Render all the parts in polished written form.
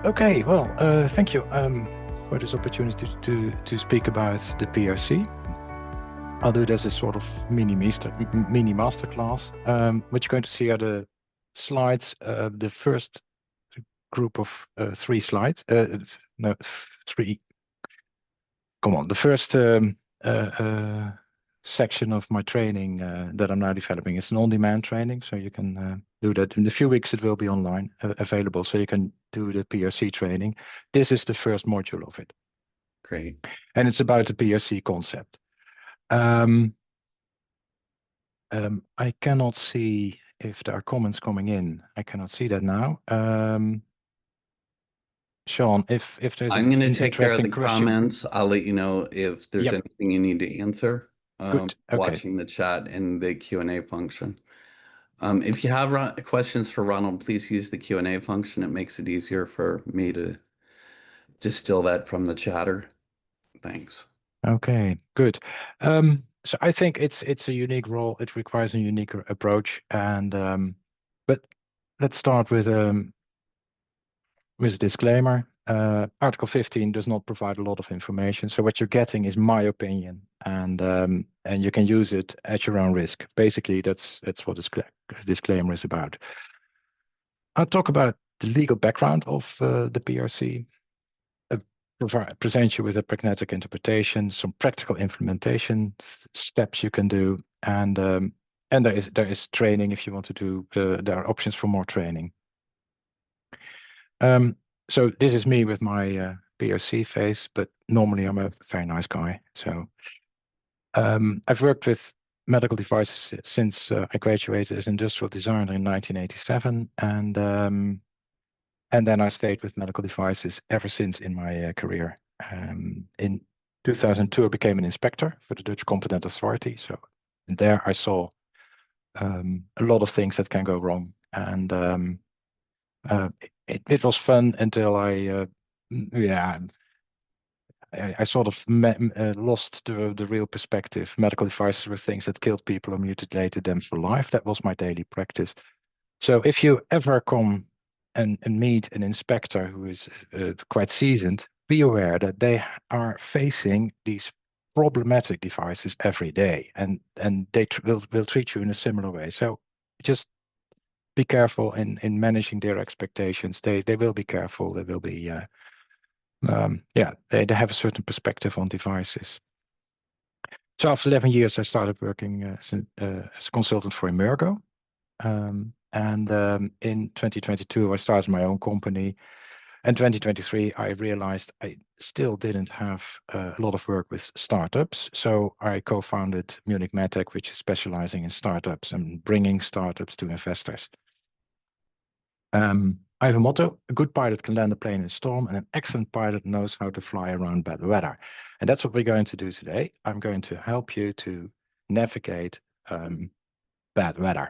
Okay, well, thank you for this opportunity to speak about the PRC. I'll do this as sort of mini masterclass. What you're going to see are the slides, the first group of 3 slides. No, 3. Come on, the first section of my training that I'm now developing is an on-demand training, so you can do that. In a few weeks, it will be online available, so you can do the PRC training. This is the first module of it. Great. And it's about the PRC concept. I cannot see if there are comments coming in. I cannot see that now. Sean, if there's I'm going to take care of the question. comments. I'll let you know if there's anything you need to answer. Good. Okay. Watching the chat and the Q&A function. If you have questions for Ronald, please use the Q&A function. It makes it easier for me to distill that from the chatter. Thanks. Okay, good. So I think it's a unique role. It requires a unique approach, and but let's start with a disclaimer. Article 15 does not provide a lot of information, so what you're getting is my opinion, and you can use it at your own risk. Basically, that's what this disclaimer is about. I'll talk about the legal background of the PRC. Present you with a pragmatic interpretation, some practical implementation steps you can do, and there is training if you want to do. There are options for more training. So this is me with my PRC face, but normally I'm a very nice guy. So I've worked with medical devices since I graduated as industrial designer in 1987, and then I stayed with medical devices ever since in my career. In 2002, I became an inspector for the Dutch Competent Authority. So there I saw a lot of things that can go wrong. And it was fun until I sort of lost the real perspective. Medical devices were things that killed people or mutilated them for life. That was my daily practice. So if you ever come and meet an inspector who is quite seasoned, be aware that they are facing these problematic devices every day, and they will treat you in a similar way. So just be careful in managing their expectations. They will be careful. They will be they have a certain perspective on devices. So after 11 years, I started working as a consultant for Emergo. And in 2022, I started my own company. And 2023, I realized I still didn't have a lot of work with startups. So I co-founded Munich MedTech, which is specializing in startups and bringing startups to investors. I have a motto: a good pilot can land a plane in a storm, and an excellent pilot knows how to fly around bad weather. And that's what we're going to do today. I'm going to help you to navigate bad weather.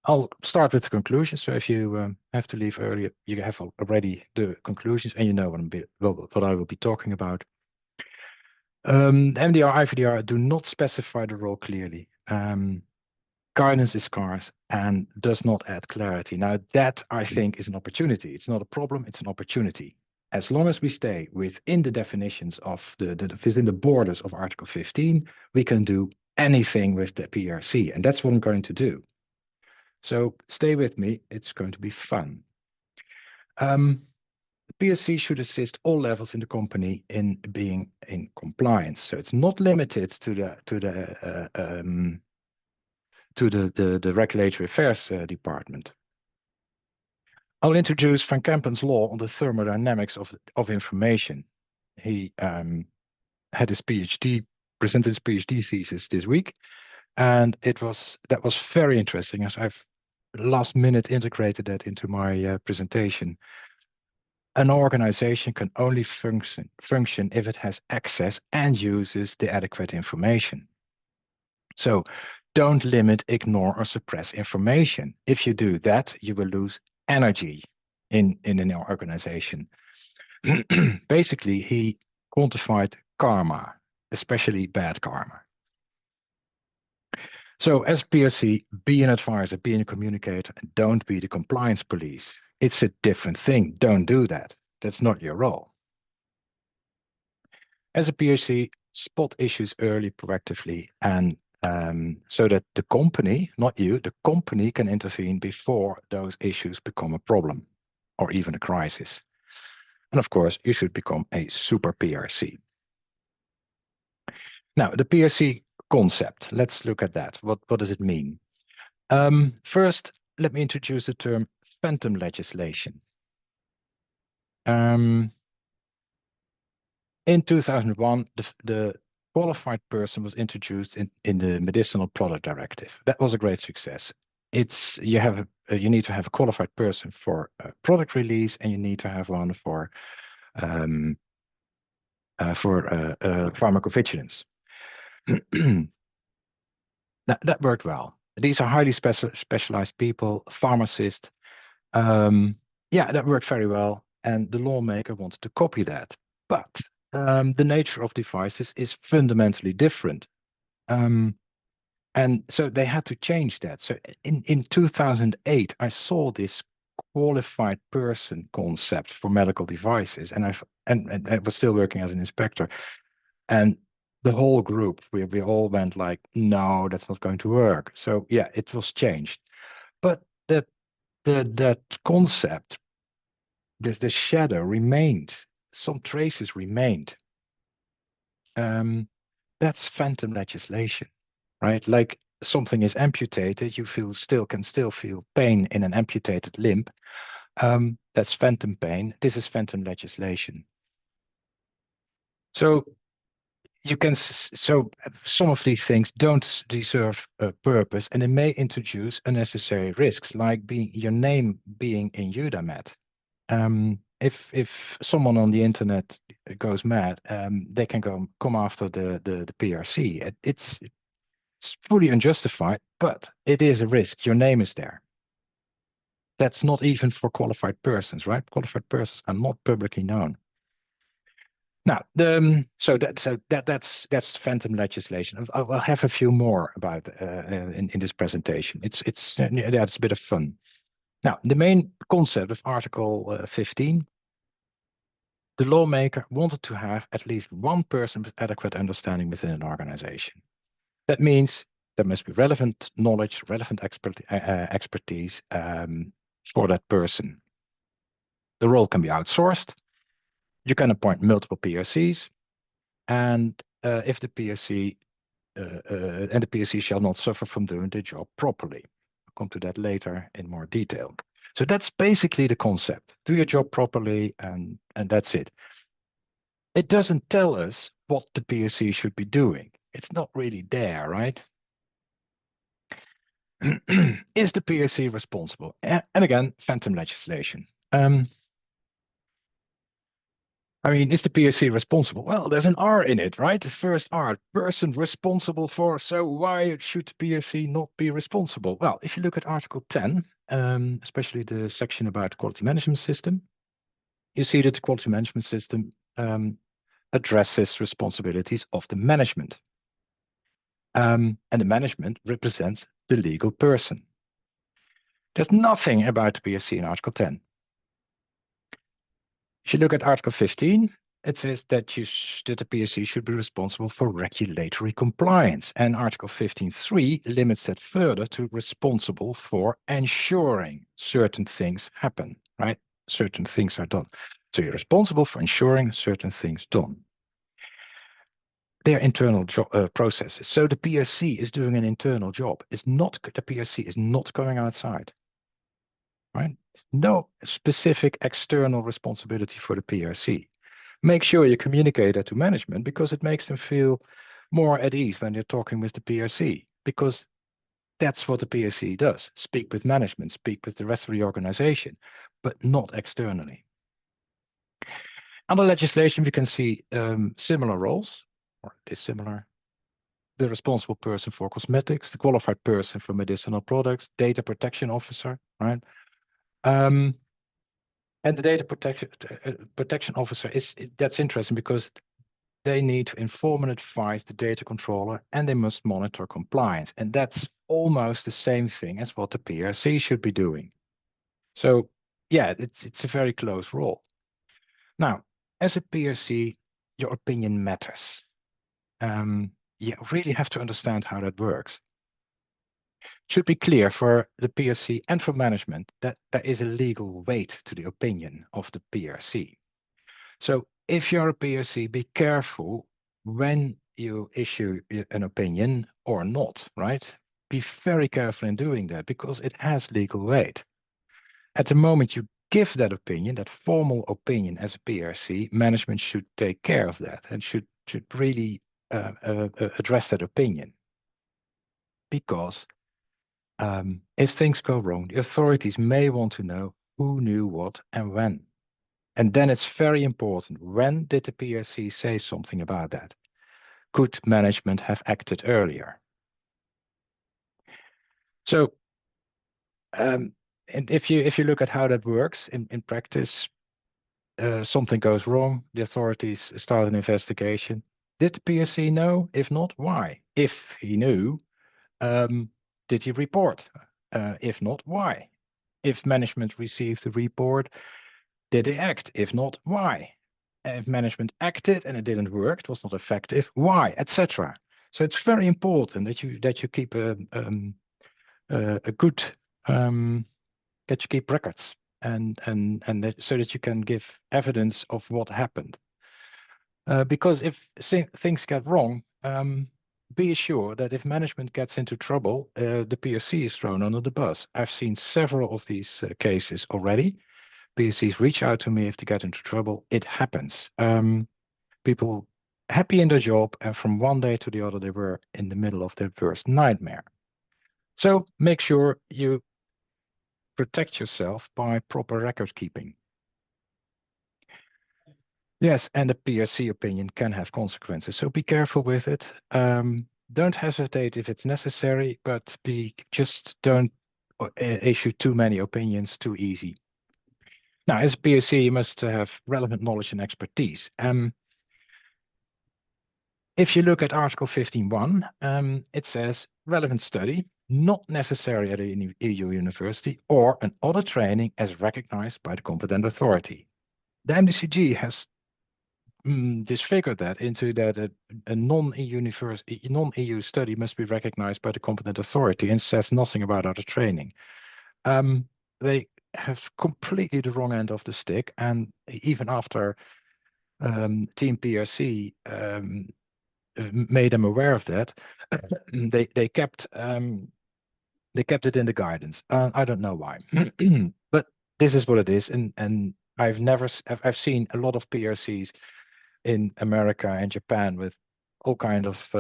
I'll start with the conclusions. So if you have to leave earlier, you have already the conclusions, and you know what I will be talking about. MDR, IVDR do not specify the role clearly. Guidance is scarce and does not add clarity. Now that, I think, is an opportunity. It's not a problem, it's an opportunity. As long as we stay within the definitions of within the borders of Article 15, we can do anything with the PRC, and that's what I'm going to do. So stay with me, it's going to be fun. The PRC should assist all levels in the company in being in compliance. So it's not limited to the regulatory affairs department. I'll introduce Van Kempen's law on the thermodynamics of information. He had his PhD, presented his PhD thesis this week, and that was very interesting, as I've last minute integrated that into my presentation. An organization can only function if it has access and uses the adequate information. So don't limit, ignore, or suppress information. If you do that, you will lose energy in an organization. Basically, he quantified karma, especially bad karma. So as PRC, be an advisor, be a communicator, and don't be the compliance police. It's a different thing. Don't do that. That's not your role. As a PRC, spot issues early proactively, and so that the company, not you, the company can intervene before those issues become a problem or even a crisis. And of course, you should become a super PRC. Now, the PRC concept, let's look at that. What does it mean? First, let me introduce the term phantom legislation. In 2001, the qualified person was introduced in the Medicinal Product Directive. That was a great success. You need to have a qualified person for product release, and you need to have one for pharmacovigilance. That worked well. These are highly specialized people, pharmacists. Yeah, that worked very well, and the lawmaker wanted to copy that. But the nature of devices is fundamentally different. And so they had to change that. So in 2008, I saw this qualified person concept for medical devices, and I was still working as an inspector. And the whole group, we all went like, no, that's not going to work. So yeah, it was changed. But that concept, the shadow remained. Some traces remained. That's phantom legislation, right? Like something is amputated, you can still feel pain in an amputated limb. That's phantom pain. This is phantom legislation. So some of these things don't deserve a purpose, and they may introduce unnecessary risks, like your name being in EUDAMED. If someone on the internet goes mad, they can come after the PRC. It's fully unjustified, but it is a risk. Your name is there. That's not even for qualified persons, right? Qualified persons are not publicly known. Now, that's phantom legislation. I'll have a few more about in this presentation. It's a bit of fun. Now, the main concept of Article 15, the lawmaker wanted to have at least one person with adequate understanding within an organization. That means there must be relevant knowledge, relevant expertise for that person. The role can be outsourced. You can appoint multiple PRCs, and if the PRC and the PRC shall not suffer from doing the job properly. I'll come to that later in more detail. So that's basically the concept. Do your job properly, and that's it. It doesn't tell us what the PRC should be doing. It's not really there, right? Is the PRC responsible? And again, phantom legislation. I mean, is the PRC responsible? Well, there's an R in it, right? The first R, person responsible for. So why should the PRC not be responsible? Well, if you look at Article 10, especially the section about quality management system, you see that the quality management system addresses responsibilities of the management. And the management represents the legal person. There's nothing about the PRC in Article 10. If you look at Article 15, it says that the PRC should be responsible for regulatory compliance. And Article 15.3 limits that further to responsible for ensuring certain things happen, right? Certain things are done. So you're responsible for ensuring certain things done. They're internal processes. So the PRC is doing an internal job. The PRC is not going outside. Right? No specific external responsibility for the PRC. Make sure you communicate that to management, because it makes them feel more at ease when you're talking with the PRC, because that's what the PRC does. Speak with management, speak with the rest of the organization, but not externally. Under legislation, we can see similar roles, or dissimilar. The responsible person for cosmetics, the qualified person for medicinal products, data protection officer, right? And the data protection officer that's interesting, because they need to inform and advise the data controller, and they must monitor compliance. And that's almost the same thing as what the PRC should be doing. So yeah, it's a very close role. Now, as a PRC, your opinion matters. You really have to understand how that works. Should be clear for the PRC and for management that there is a legal weight to the opinion of the PRC. So if you're a PRC, be careful when you issue an opinion or not, right? Be very careful in doing that because it has legal weight. At the moment you give that opinion, that formal opinion as a PRC, management should take care of that and should really address that opinion. Because if things go wrong, the authorities may want to know who knew what and when. And then it's very important, when did the PRC say something about that? Could management have acted earlier? So, and if you look at how that works in practice, something goes wrong, the authorities start an investigation. Did the PRC know? If not, why? If he knew, did he report? If not, why? If management received the report, did they act? If not, why? If management acted and it didn't work, it was not effective, why? Etc. So it's very important that you keep a good that you keep records and so that you can give evidence of what happened. Because if things get wrong, be assured that if management gets into trouble, the PRC is thrown under the bus. I've seen several of these cases already. PRCs reach out to me if they get into trouble. It happens. People happy in their job, and from one day to the other, they were in the middle of their worst nightmare. So make sure you protect yourself by proper record keeping. Yes, and the PRC opinion can have consequences, so be careful with it. Don't hesitate if it's necessary, but just don't issue too many opinions too easy. Now, as a PRC, you must have relevant knowledge and expertise. If you look at Article 15.1, it says relevant study, not necessary at an EU university, or an other training as recognized by the competent authority. The MDCG has disfigured that into that a non-EU study must be recognized by the competent authority and says nothing about other training. They have completely the wrong end of the stick, and even after Team PRC made them aware of that, they kept it in the guidance. I don't know why, but this is what it is, and I've seen a lot of PRCs in America and Japan with all kind of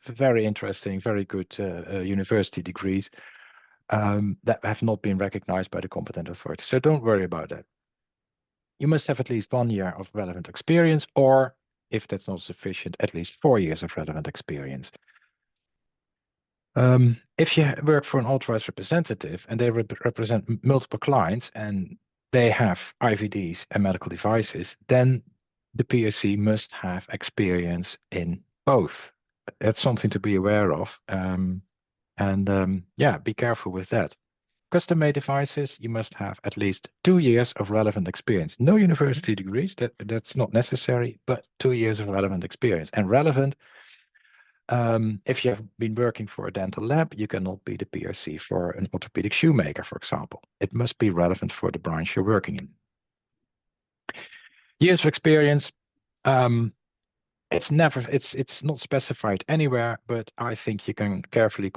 very interesting, very good university degrees that have not been recognized by the competent authority. So don't worry about that. You must have at least 1 year of relevant experience, or if that's not sufficient, at least 4 years of relevant experience. If you work for an authorized representative and they represent multiple clients and they have IVDs and medical devices, then the PRC must have experience in both. That's something to be aware of. Yeah, be careful with that. Custom-made devices, you must have at least 2 years of relevant experience. No university degrees, that's not necessary, but 2 years of relevant experience. And relevant, if you have been working for a dental lab, you cannot be the PRC for an orthopedic shoemaker, for example. It must be relevant for the branch you're working in. Years of experience, it's not specified anywhere, but I think you can carefully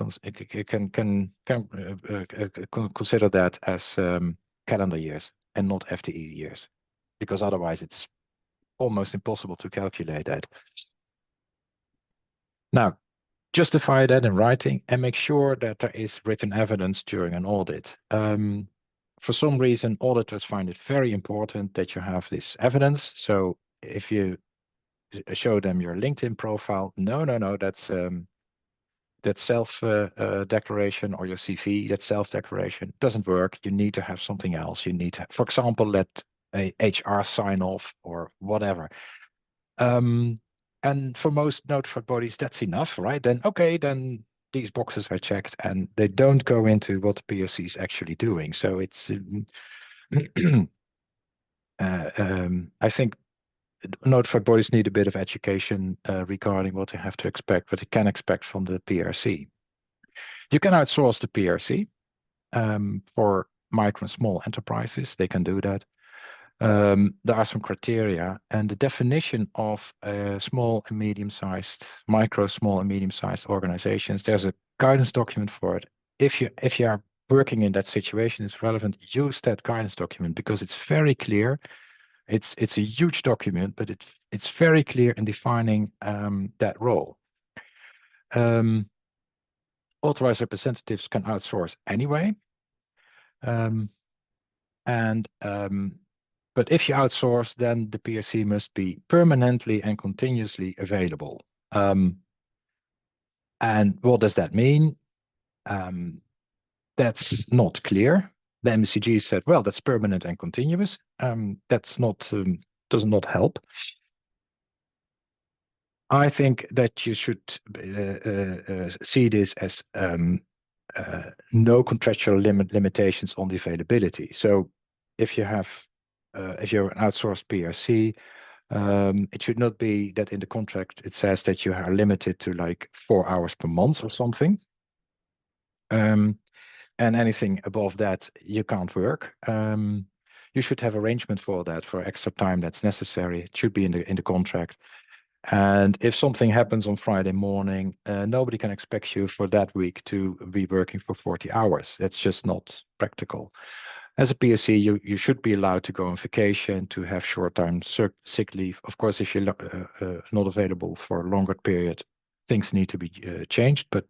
consider that as calendar years and not FTE years, because otherwise it's almost impossible to calculate that. Now, justify that in writing and make sure that there is written evidence during an audit. For some reason, auditors find it very important that you have this evidence. So if you show them your LinkedIn profile, no, that's self-declaration, or your CV, that self-declaration doesn't work. You need to have something else. You need to, for example, let a HR sign off or whatever. And for most notified bodies, that's enough, right? Then, okay, then these boxes are checked and they don't go into what the PRC is actually doing. So it's I think notified bodies need a bit of education regarding what they have to expect, what they can expect from the PRC. You can outsource the PRC for micro and small enterprises. They can do that. There are some criteria, and the definition of small and medium-sized, micro, small and medium-sized organizations. There's a guidance document for it. If you are working in that situation, it's relevant. Use that guidance document because it's very clear. It's a huge document, but it's very clear in defining that role. Authorized representatives can outsource anyway. But if you outsource, then the PRC must be permanently and continuously available. And what does that mean? That's not clear. The MCG said, well, that's permanent and continuous. That's not does not help. I think that you should see this as no contractual limitations on the availability. So if you have, if you're an outsourced PRC, it should not be that in the contract it says that you are limited to like 4 hours per month or something. And anything above that, you can't work. You should have arrangement for that, for extra time that's necessary. It should be in the contract. And if something happens on Friday morning, nobody can expect you for that week to be working for 40 hours. That's just not practical. As a PSC, you should be allowed to go on vacation, to have short-time sick leave. Of course, if you're not available for a longer period, things need to be changed. But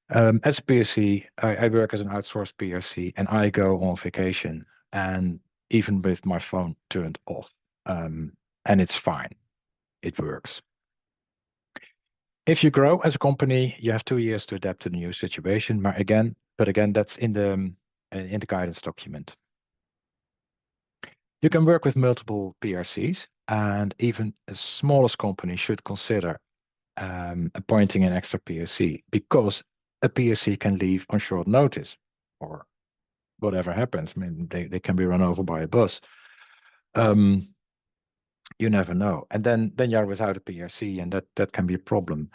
as a PSC, I work as an outsourced PSC, and I go on vacation, and even with my phone turned off, and it's fine. It works. If you grow as a company, you have 2 years to adapt to the new situation. But again, that's in the guidance document. You can work with multiple PRCs, and even the smallest company should consider appointing an extra PRC, because a PRC can leave on short notice, or whatever happens. I mean, they can be run over by a bus. You never know. And then you're without a PRC, and that can be a problem.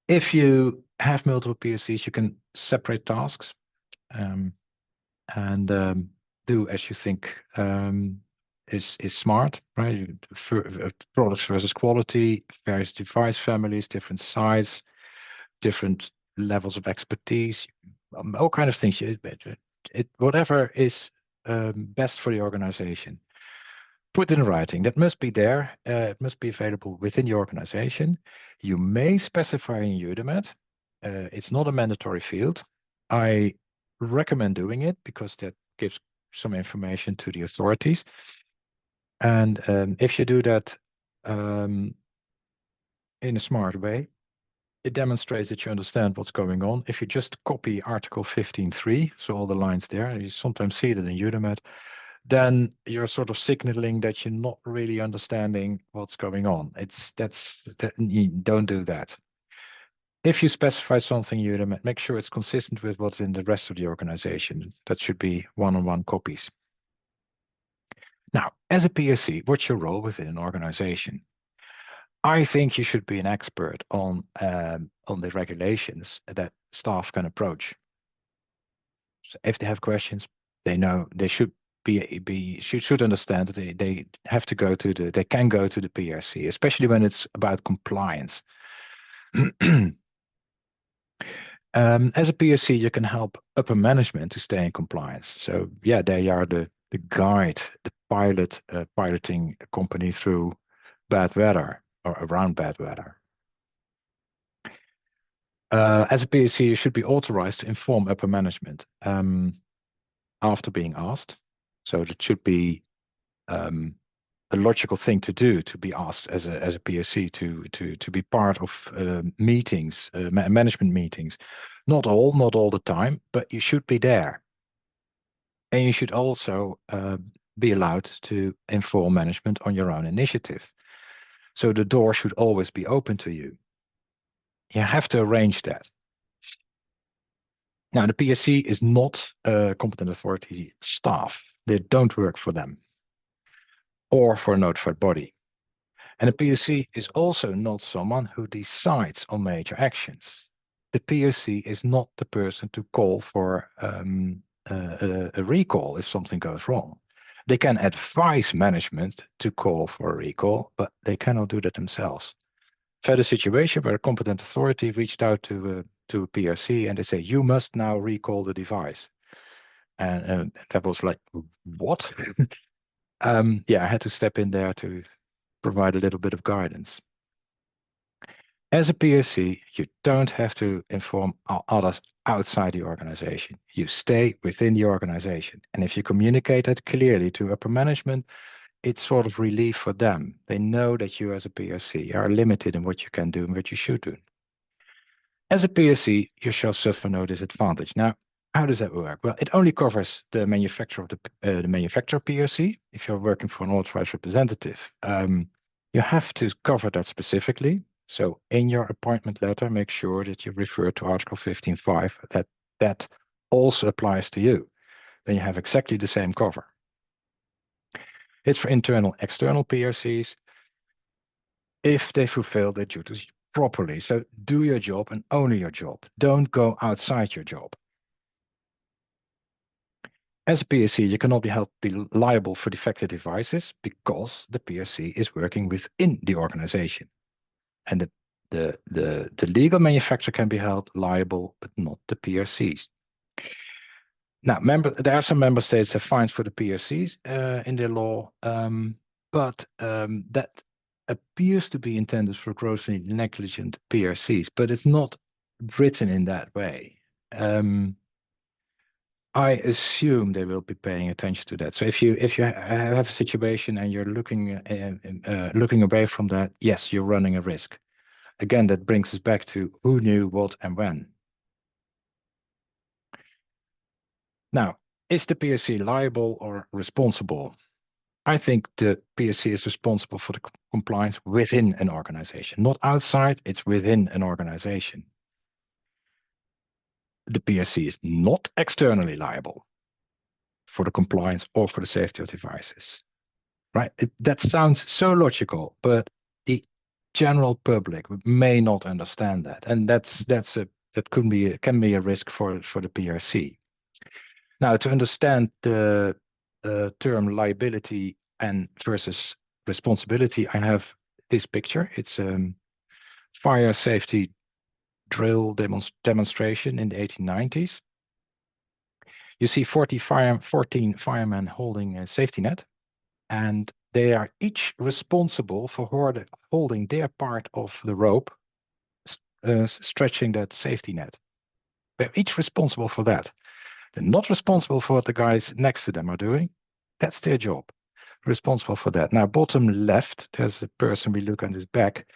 If you have multiple PRCs, you can separate tasks and do as you think is smart, right? Products versus quality, various device families, different size, different levels of expertise, all kind of things. Whatever is best for the organization. Put in writing. That must be there. It must be available within your organization. You may specify in EUDAMED. It's not a mandatory field. I recommend doing it because that gives some information to the authorities. And if you do that in a smart way, it demonstrates that you understand what's going on. If you just copy Article 15.3, so all the lines there, you sometimes see that in EUDAMED, then you're sort of signaling that you're not really understanding what's going on. Don't do that. If you specify something, you make sure it's consistent with what's in the rest of the organization. That should be one-on-one copies. Now, as a PSC, what's your role within an organization? I think you should be an expert on the regulations that staff can approach. So if they have questions, they know they should should understand that they have to go to they can go to the PRC, especially when it's about compliance. As a PRC, you can help upper management to stay in compliance. So yeah, they are the guide, the piloting a company through bad weather or around bad weather. As a PRC, you should be authorized to inform upper management after being asked. So that should be a logical thing to do, to be asked as a PRC to be part of meetings, management meetings. Not all the time, but you should be there. And you should also be allowed to inform management on your own initiative. So the door should always be open to you. You have to arrange that. Now, the PRC is not a competent authority staff. They don't work for them or for a notified body. And the PRC is also not someone who decides on major actions. The PRC is not the person to call for a recall if something goes wrong. They can advise management to call for a recall, but they cannot do that themselves. I've had a situation where a competent authority reached out to a PRC and they say, you must now recall the device. And that was like, what? Yeah, I had to step in there to provide a little bit of guidance. As a PRC, you don't have to inform others outside the organization. You stay within the organization. And if you communicate that clearly to upper management, it's sort of relief for them. They know that you as a PRC are limited in what you can do and what you should do. As a PRC, you shall suffer no disadvantage. Now, how does that work? Well, it only covers the manufacturer of the manufacturer PRC. If you're working for an authorized representative, you have to cover that specifically. So in your appointment letter, make sure that you refer to Article 15.5, that also applies to you. Then you have exactly the same cover. It's for internal, external PRCs if they fulfill their duties properly. So do your job and only your job. Don't go outside your job. As a PRC, you cannot be liable for defective devices because the PRC is working within the organization. And the legal manufacturer can be held liable, but not the PRCs. Now, there are some member states that have fines for the PRCs in their law, but that appears to be intended for grossly negligent PRCs, but it's not written in that way. I assume they will be paying attention to that. So if you have a situation and you're looking away from that, yes, you're running a risk. Again, that brings us back to who knew what and when. Now, is the PRC liable or responsible? I think the PRC is responsible for the compliance within an organization, not outside, it's within an organization. The PRC is not externally liable for the compliance or for the safety of devices, right? That sounds so logical, but the general public may not understand that, and that can be a risk for the PRC. Now, to understand the term liability and versus responsibility, I have this picture. It's a fire safety drill demonstration in the 1890s. You see 14 firemen holding a safety net, and they are each responsible for holding their part of the rope, stretching that safety net. They're each responsible for that. They're not responsible for what the guys next to them are doing. That's their job. Responsible for that. Now, bottom left, there's a person we look at his back.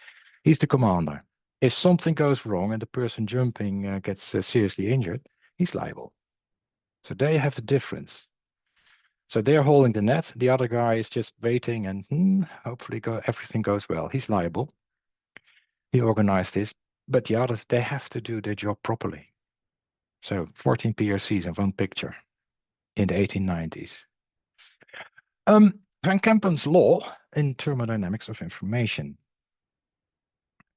He's the commander. If something goes wrong and the person jumping gets seriously injured, he's liable. So there you have the difference. So they're holding the net. The other guy is just waiting and hopefully everything goes well. He's liable. He organized this, but the others, they have to do their job properly. So 14 PRCs in one picture in the 1890s. Van Kempen's law in thermodynamics of information.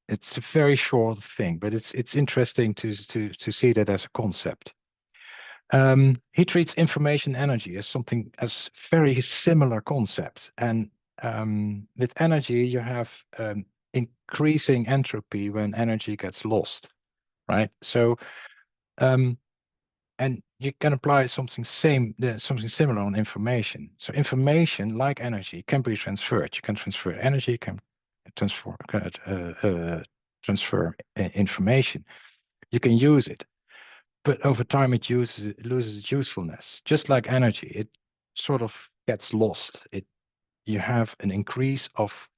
It's a very short thing, but it's interesting to see that as a concept. He treats information energy as something as very similar concept, and with energy you have increasing entropy when energy gets lost, right? So and you can apply something similar on information. So information, like energy, can be transferred. You can transfer energy, you can transfer information. You can use it, but over time it loses its usefulness. Just like energy, it sort of gets lost. You have an increase of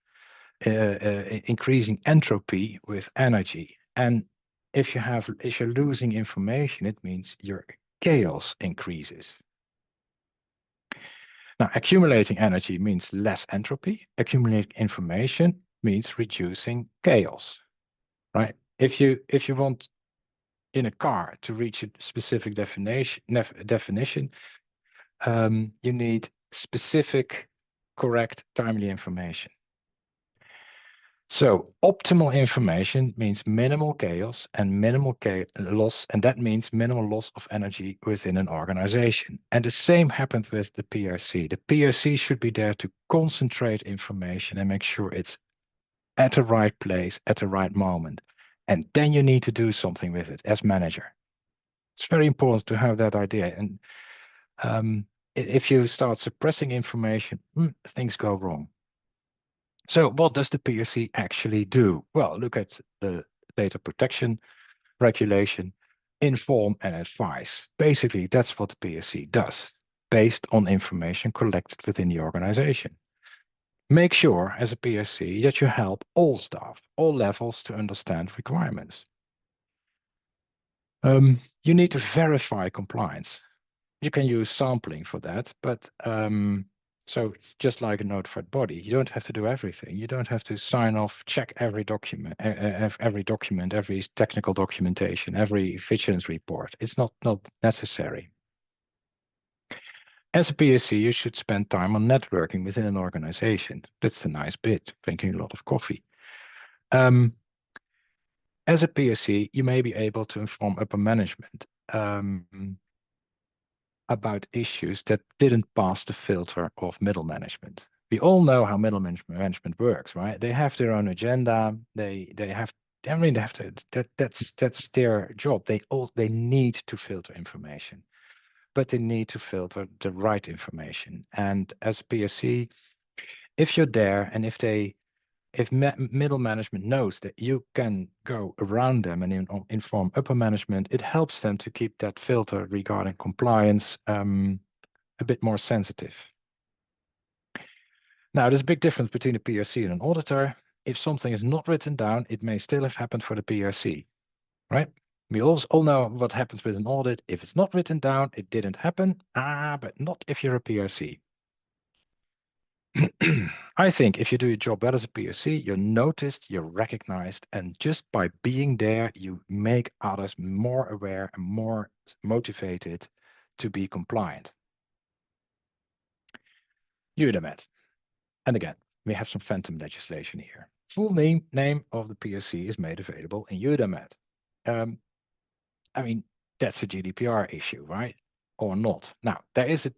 increasing entropy with energy, and if you're losing information, it means your chaos increases. Now, accumulating energy means less entropy. Accumulating information means reducing chaos, right? If you want in a car to reach a specific definition, you need specific, correct, timely information. So optimal information means minimal chaos and minimal loss, and that means minimal loss of energy within an organization. And the same happened with the PRC. The PRC should be there to concentrate information and make sure it's at the right place at the right moment. And then you need to do something with it as manager. It's very important to have that idea. And if you start suppressing information, things go wrong. So what does the PRC actually do? Well, look at the data protection regulation, inform and advise. Basically, that's what the PRC does, based on information collected within the organization. Make sure, as a PRC, that you help all staff, all levels, to understand requirements. You need to verify compliance. You can use sampling for that, but so it's just like a notified body. You don't have to do everything. You don't have to sign off, check every document, every technical documentation, every vigilance report. It's not necessary. As a PRC, you should spend time on networking within an organization. That's a nice bit, drinking a lot of coffee. As a PRC, you may be able to inform upper management about issues that didn't pass the filter of middle management. We all know how middle management works, right? They have their own agenda. They have to. That's their job. They need to filter information, but they need to filter the right information. And as a PRC, if you're there and if middle management knows that you can go around them and inform upper management, it helps them to keep that filter regarding compliance a bit more sensitive. Now, there's a big difference between a PRC and an auditor. If something is not written down, it may still have happened for the PRC, right? We all know what happens with an audit. If it's not written down, it didn't happen, but not if you're a PRC. I think if you do your job well as a PRC, you're noticed, you're recognized, and just by being there, you make others more aware and more motivated to be compliant. EUDAMED. And again, we have some phantom legislation here. Full name of the PRC is made available in EUDAMED. I mean, that's a GDPR issue, right? Or not. Now, there is an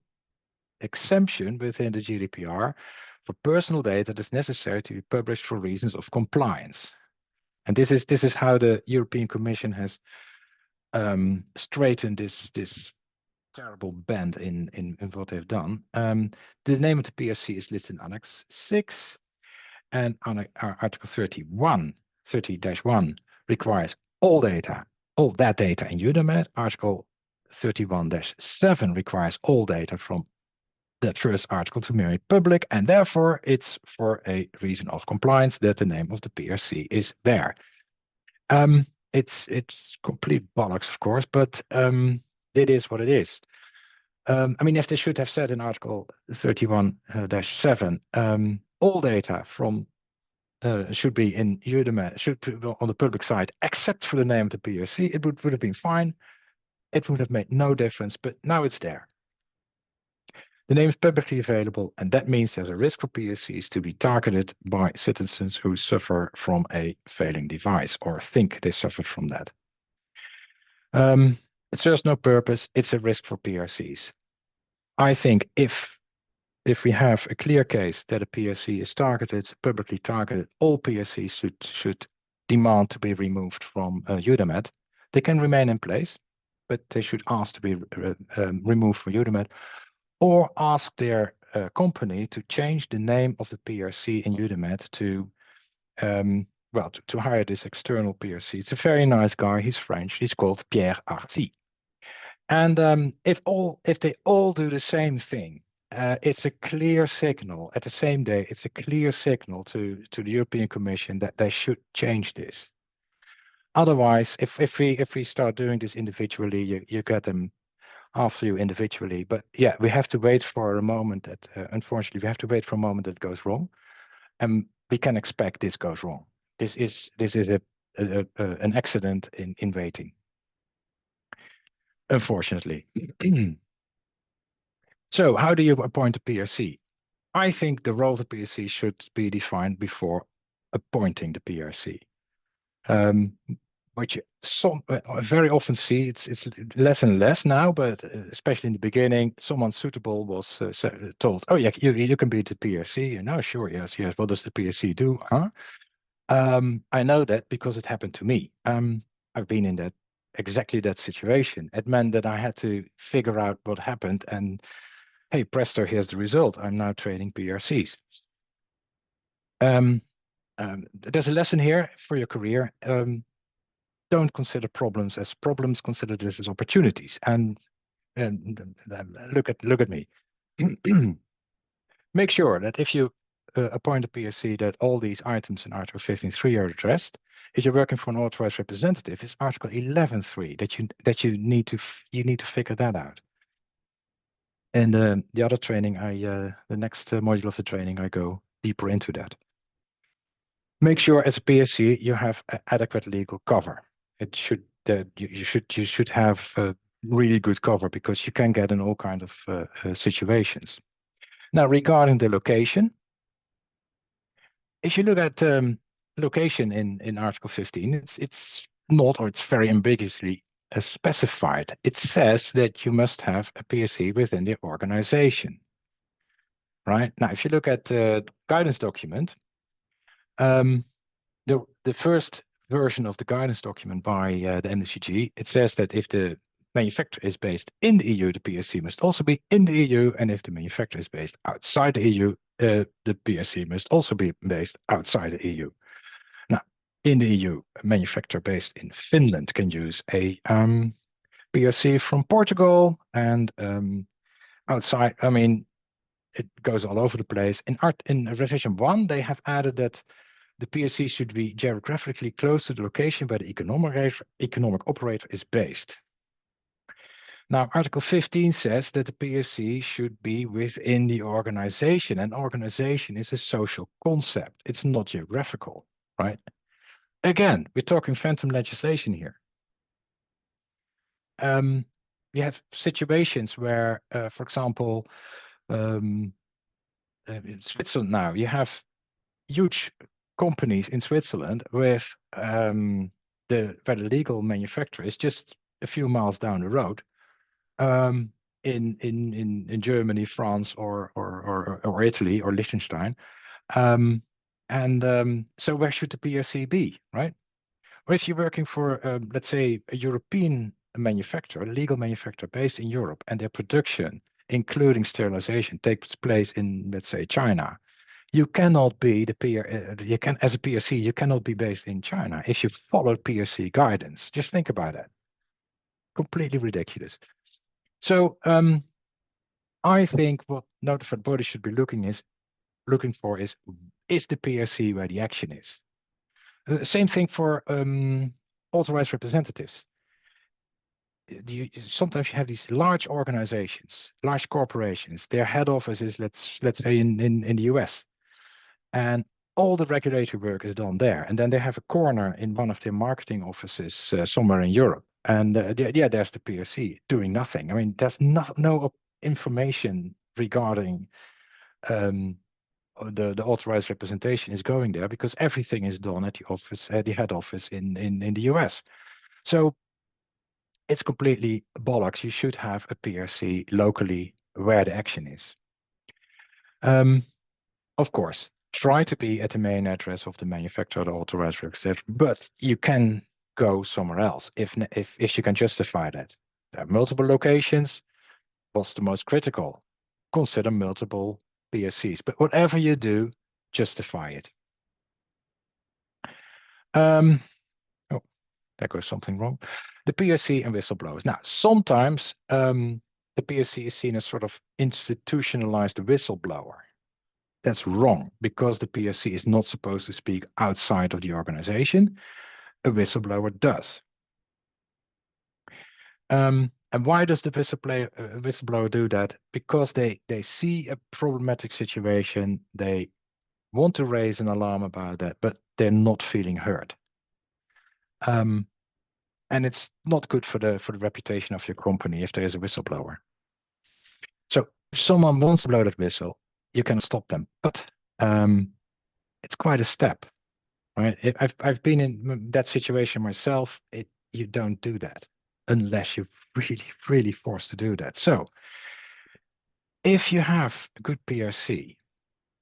exemption within the GDPR for personal data that is necessary to be published for reasons of compliance. And this is how the European Commission has straightened this terrible bend in what they've done. The name of the PRC is listed in Annex 6, and Article 30-1 requires all that data in EUDAMED. Article 31-7 requires all data from that first article to be made public, and therefore it's for a reason of compliance that the name of the PRC is there. It's complete bollocks, of course, but it is what it is. I mean, if they should have said in Article 31-7, all data from should be in EUDAMED, should be on the public side, except for the name of the PRC, it would have been fine. It would have made no difference, but now it's there. The name is publicly available, and that means there's a risk for PRCs to be targeted by citizens who suffer from a failing device or think they suffered from that. It serves no purpose. It's a risk for PRCs. I think if we have a clear case that a PRC is targeted, publicly targeted, all PRCs should demand to be removed from EUDAMED. They can remain in place, but they should ask to be removed from EUDAMED, or ask their company to change the name of the PRC in EUDAMED to hire this external PRC. It's a very nice guy. He's French. He's called PRRC. And if they all do the same thing, it's a clear signal. At the same day, it's a clear signal to the European Commission that they should change this. Otherwise, if we start doing this individually, you get them after you individually. But yeah, we have to wait for a moment that, unfortunately, we have to wait for a moment that goes wrong, and we can expect this goes wrong. This is an accident in waiting. unfortunately. So how do you appoint a PRC? I think the role of the PRC should be defined before appointing the PRC. Which I very often see, it's less and less now, but especially in the beginning, someone suitable was told, oh yeah, you can be the PRC. And oh, sure, yes. What does the PRC do? Huh? I know that because it happened to me. I've been in exactly that situation. It meant that I had to figure out what happened, and hey, presto, here's the result. I'm now trading PRCs. There's a lesson here for your career. Don't consider problems as problems. Consider this as opportunities. And look at me. Make sure that if you appoint a PRC, that all these items in Article 15.3 are addressed. If you're working for an authorized representative, it's Article 11.3 that you need to figure that out. And the other training, the next module of the training, I go deeper into that. Make sure as a PRC you have adequate legal cover. It should you should have really good cover, because you can get in all kinds of situations. Now, regarding the location, if you look at location in Article 15, it's not, or it's very ambiguously specified. It says that you must have a PRC within the organization. Right now, if you look at the guidance document, the first version of the guidance document by the MDCG, it says that if the manufacturer is based in the EU, the PRC must also be in the EU, and if the manufacturer is based outside the EU, the PRC must also be based outside the EU. Now, in the EU, a manufacturer based in Finland can use a PRC from Portugal, and outside, I mean, it goes all over the place. In revision 1, they have added that the PRC should be geographically close to the location where the economic operator is based. Now, Article 15 says that the PRC should be within the organization, and organization is a social concept. It's not geographical, right? Again, we're talking phantom legislation here. You have situations where, for example, in Switzerland now, you have huge companies in Switzerland with where the legal manufacturer is just a few miles down the road, in Germany, France, or Italy or Liechtenstein, so where should the PRC be, right? Or if you're working for let's say a European manufacturer, a legal manufacturer based in Europe, and their production, including sterilization, takes place in, let's say, China. You cannot be as a PRC, you cannot be based in China if you follow PRC guidance. Just think about that. Completely ridiculous. So I think what notified bodies should be looking for is the PRC where the action is. The same thing for authorized representatives. Sometimes you have these large organizations, large corporations. Their head office is let's say in the US. And all the regulatory work is done there. And then they have a corner in one of their marketing offices somewhere in Europe. And there's the PRC doing nothing. I mean, there's no information regarding the authorized representation is going there, because everything is done at the head office in the US. So it's completely bollocks. You should have a PRC locally where the action is. Of course, try to be at the main address of the manufacturer or the authorized representative, but you can go somewhere else if you can justify that. There are multiple locations. What's the most critical? Consider multiple PRCs, but whatever you do, justify it. Oh, there goes something wrong. The PRC and whistleblowers. Now, sometimes the PRC is seen as sort of institutionalized whistleblower. That's wrong, because the PRC is not supposed to speak outside of the organization. A whistleblower does. And why does the whistleblower do that? Because they see a problematic situation. They want to raise an alarm about that, but they're not feeling heard. and it's not good for the reputation of your company if there is a whistleblower. So if someone wants to blow that whistle, you can stop them, but it's quite a step, right? I've been in that situation myself. You don't do that unless you're really forced to do that. So if you have a good PRC,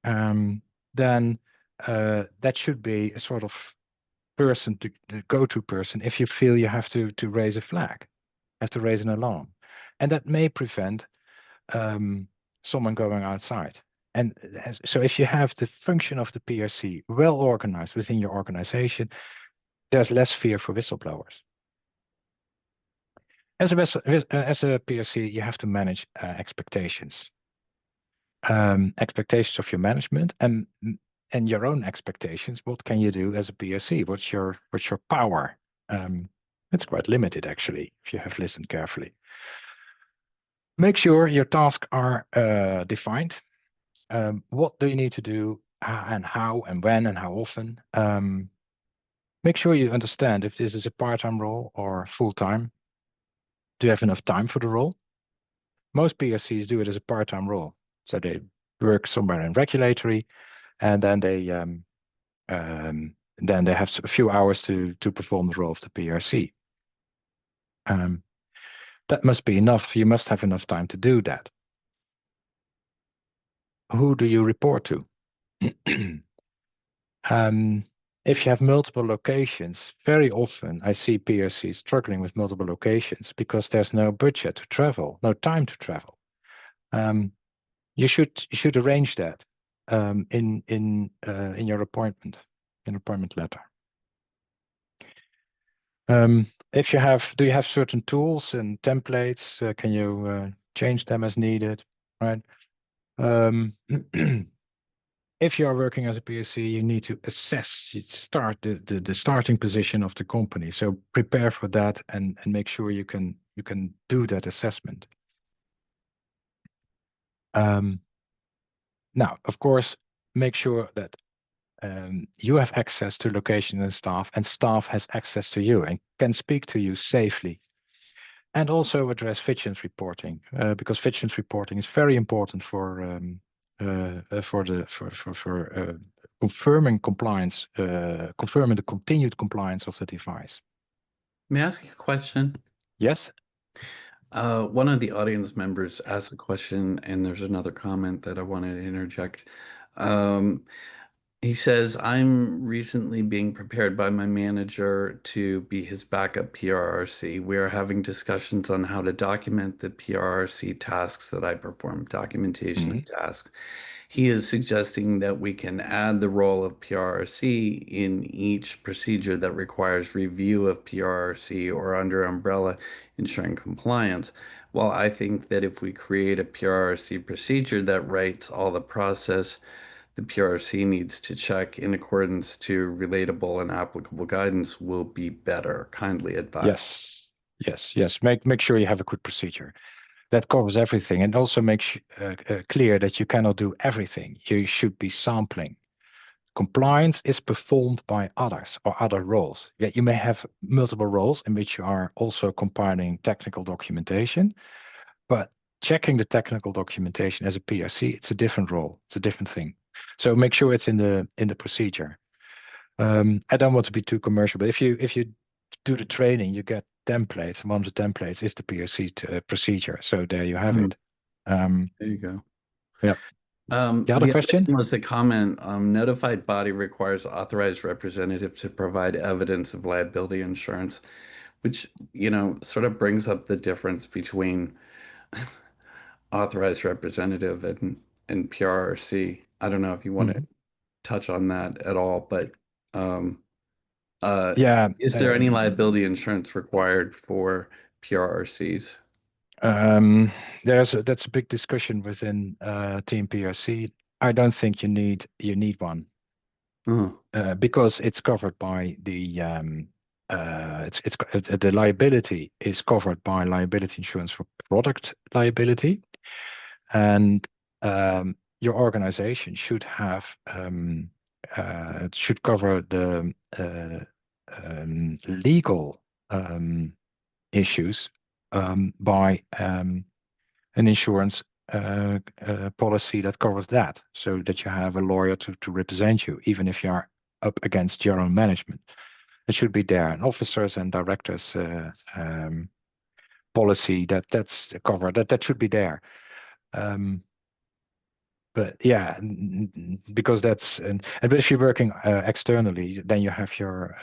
then that should be a sort of person the go-to person if you feel you have to raise a flag, have to raise an alarm, and that may prevent someone going outside. And so if you have the function of the PRC well organized within your organization, there's less fear for whistleblowers. As a PRC, you have to manage expectations. Expectations of your management and your own expectations. What can you do as a PRC? What's your power? It's quite limited, actually, if you have listened carefully. Make sure your tasks are defined. What do you need to do, and how, and when, and how often? Make sure you understand if this is a part-time role or full-time. Do you have enough time for the role? Most PRCs do it as a part-time role. So they work somewhere in regulatory, and then they have a few hours to perform the role of the PRC. That must be enough. You must have enough time to do that. Who do you report to? If you have multiple locations, very often I see PRCs struggling with multiple locations because there's no budget to travel, no time to travel. You should arrange that in your appointment letter. If you have, do you have certain tools and templates? Can you change them as needed, right? If you are working as a PRC, you need to assess, the starting position of the company. So prepare for that and make sure you can do that assessment. Now, of course, make sure that you have access to location and staff has access to you and can speak to you safely. And also address vigilance reporting, because vigilance reporting is very important for confirming compliance, confirming the continued compliance of the device. May I ask you a question? Yes. One of the audience members asked a question, and there's another comment that I wanted to interject. He says, I'm recently being prepared by my manager to be his backup PRRC. We are having discussions on how to document the PRRC tasks that I perform, documentation of tasks. He is suggesting that we can add the role of PRRC in each procedure that requires review of PRRC or under umbrella ensuring compliance. Well, I think that if we create a PRRC procedure that writes all the process the PRRC needs to check in accordance to relatable and applicable guidance will be better. Kindly advise. Yes. Make sure you have a good procedure. That covers everything, and also makes clear that you cannot do everything. You should be sampling. Compliance is performed by others or other roles. Yet you may have multiple roles in which you are also compiling technical documentation, but checking the technical documentation as a PRC, it's a different role. It's a different thing. So make sure it's in the procedure. I don't want to be too commercial, but if you do the training, you get templates. One of the templates is the PRC procedure. So there you have it. There you go. Yeah. The other question was a comment. Notified body requires authorized representative to provide evidence of liability insurance, which sort of brings up the difference between authorized representative and PRRC. I don't know if you want to touch on that at all, but is there any liability insurance required for PRRCs? That's a big discussion within Team PRC. I don't think you need one because it's covered by the the liability is covered by liability insurance for product liability, and your organization should have should cover the legal issues by an insurance policy that covers that, so that you have a lawyer to represent you, even if you are up against your own management. It should be there. And officers and directors policy that's covered, that should be there. But yeah, because that's and if you're working externally, then you have your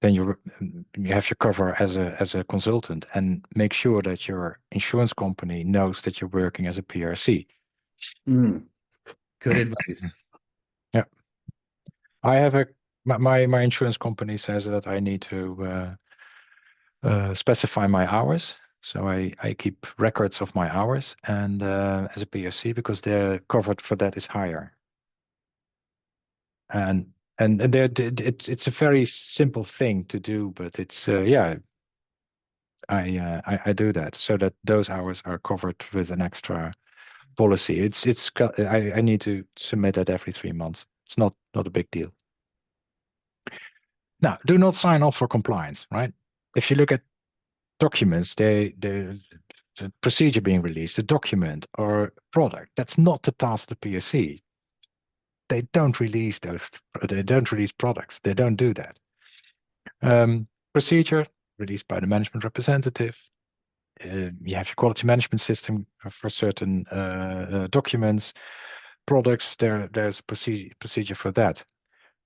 then you have your cover as a consultant, and make sure that your insurance company knows that you're working as a PRRC. Good advice. Yeah, I have my insurance company says that I need to specify my hours. So I keep records of my hours, and as a PRC, because the covered for that is higher. And it's a very simple thing to do, but it's yeah, I do that so that those hours are covered with an extra policy. I need to submit that every 3 months. It's not a big deal. Now, do not sign off for compliance, right? If you look at documents, the procedure being released, the document or product, that's not the task of the PRC. They don't release they don't release products. They don't do that. Procedure released by the management representative. You have your quality management system for certain documents, products. There's a procedure for that.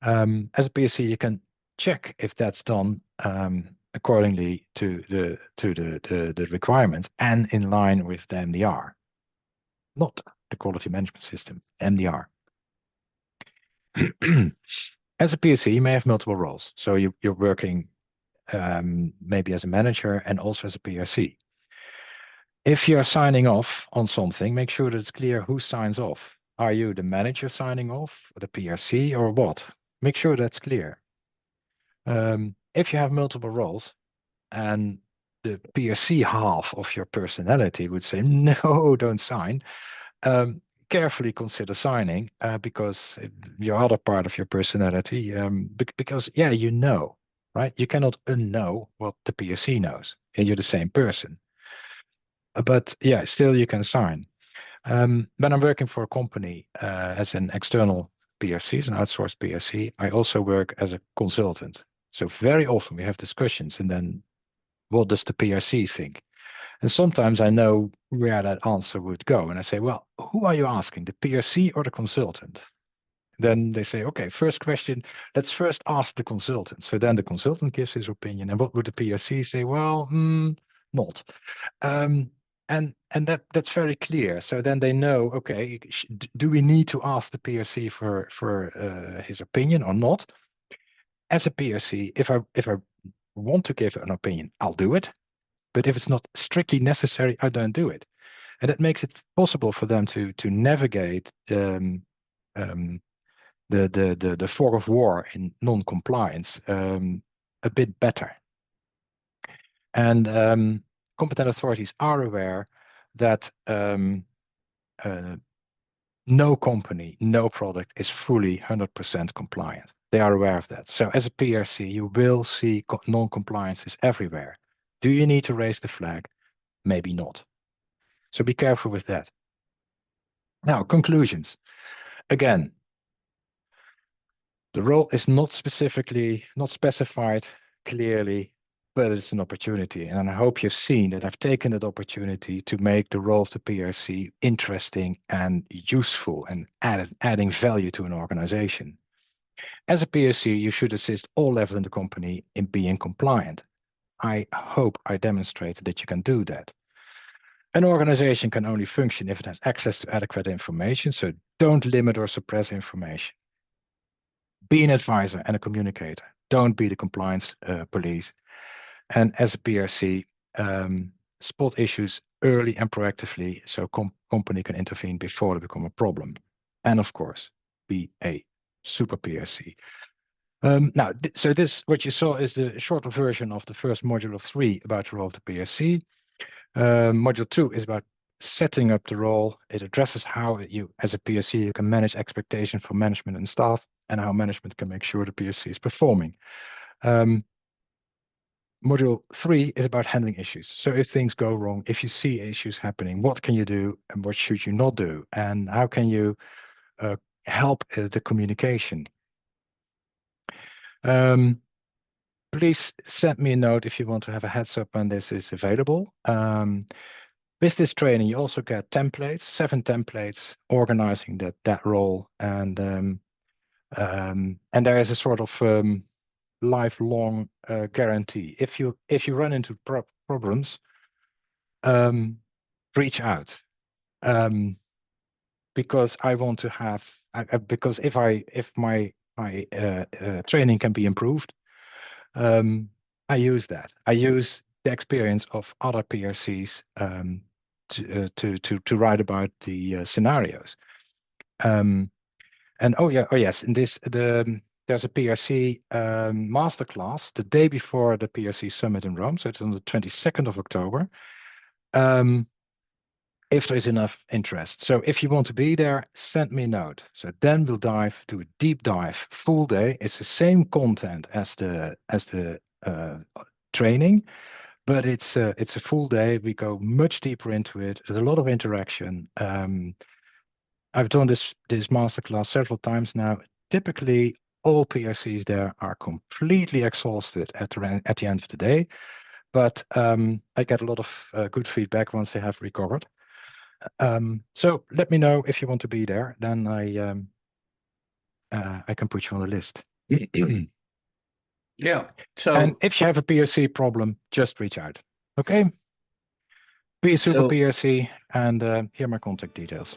As a PRC, you can check if that's done accordingly to the requirements and in line with the MDR, not the quality management system, MDR. As a PRC, you may have multiple roles. So you're working maybe as a manager and also as a PRC. If you're signing off on something, make sure that it's clear who signs off. Are you the manager signing off, the PRC, or what? Make sure that's clear. If you have multiple roles and the PRC half of your personality would say, no, don't sign, carefully consider signing because your other part of your personality, because yeah, you know, right? You cannot unknow what the PRC knows, and you're the same person. But yeah, still you can sign. When I'm working for a company as an external PRC, as an outsourced PRC, I also work as a consultant. So very often we have discussions, and then what does the PRC think? And sometimes I know where that answer would go. And I say, well, who are you asking, the PRC or the consultant? Then they say, okay, first question, let's first ask the consultant. So then the consultant gives his opinion. And what would the PRC say? Well, not. And that's very clear. So then they know, okay, do we need to ask the PRC for his opinion or not? As a PRC, if I want to give an opinion, I'll do it. But if it's not strictly necessary, I don't do it. And that makes it possible for them to navigate the fog of war in non-compliance a bit better. And competent authorities are aware that no company, no product is fully 100% compliant. They are aware of that. So as a PRC, you will see non-compliances everywhere. Do you need to raise the flag? Maybe not. So be careful with that. Now, conclusions. Again, the role is not specified clearly, but it's an opportunity. And I hope you've seen that I've taken that opportunity to make the role of the PRC interesting and useful and adding value to an organization. As a PRC, you should assist all levels in the company in being compliant. I hope I demonstrated that you can do that. An organization can only function if it has access to adequate information, so don't limit or suppress information. Be an advisor and a communicator. Don't be the compliance police. And as a PRC, spot issues early and proactively so company can intervene before they become a problem. And of course, be a super PRC. Now, so this, what you saw is the shorter version of the first module of 3 about the role of the PRC. Module 2 is about setting up the role. It addresses how you, as a PRC, you can manage expectations for management and staff, and how management can make sure the PRC is performing. Module 3 is about handling issues. So if things go wrong, if you see issues happening, what can you do and what should you not do? And how can you help the communication? Please send me a note if you want to have a heads up when this is available. With this training, you also get templates, 7 templates organizing that role, and there is a sort of lifelong guarantee. If you run into problems, reach out, because I want to have because if my training can be improved, I use that. I use the experience of other PRCs to write about the scenarios. And yes, in this there's a PRC masterclass the day before the PRC summit in Rome, so it's on the 22nd of October. If there is enough interest. So if you want to be there, send me a note. So then we'll do a deep dive, full day. It's the same content as the training, but it's a full day. We go much deeper into it. There's a lot of interaction. I've done this masterclass several times now. Typically, all PRCs there are completely exhausted at the end of the day, but I get a lot of good feedback once they have recovered. So let me know if you want to be there. Then I can put you on the list. Yeah. So, and if you have a PRC problem, just reach out. Okay. Be a super PRC, and here are my contact details.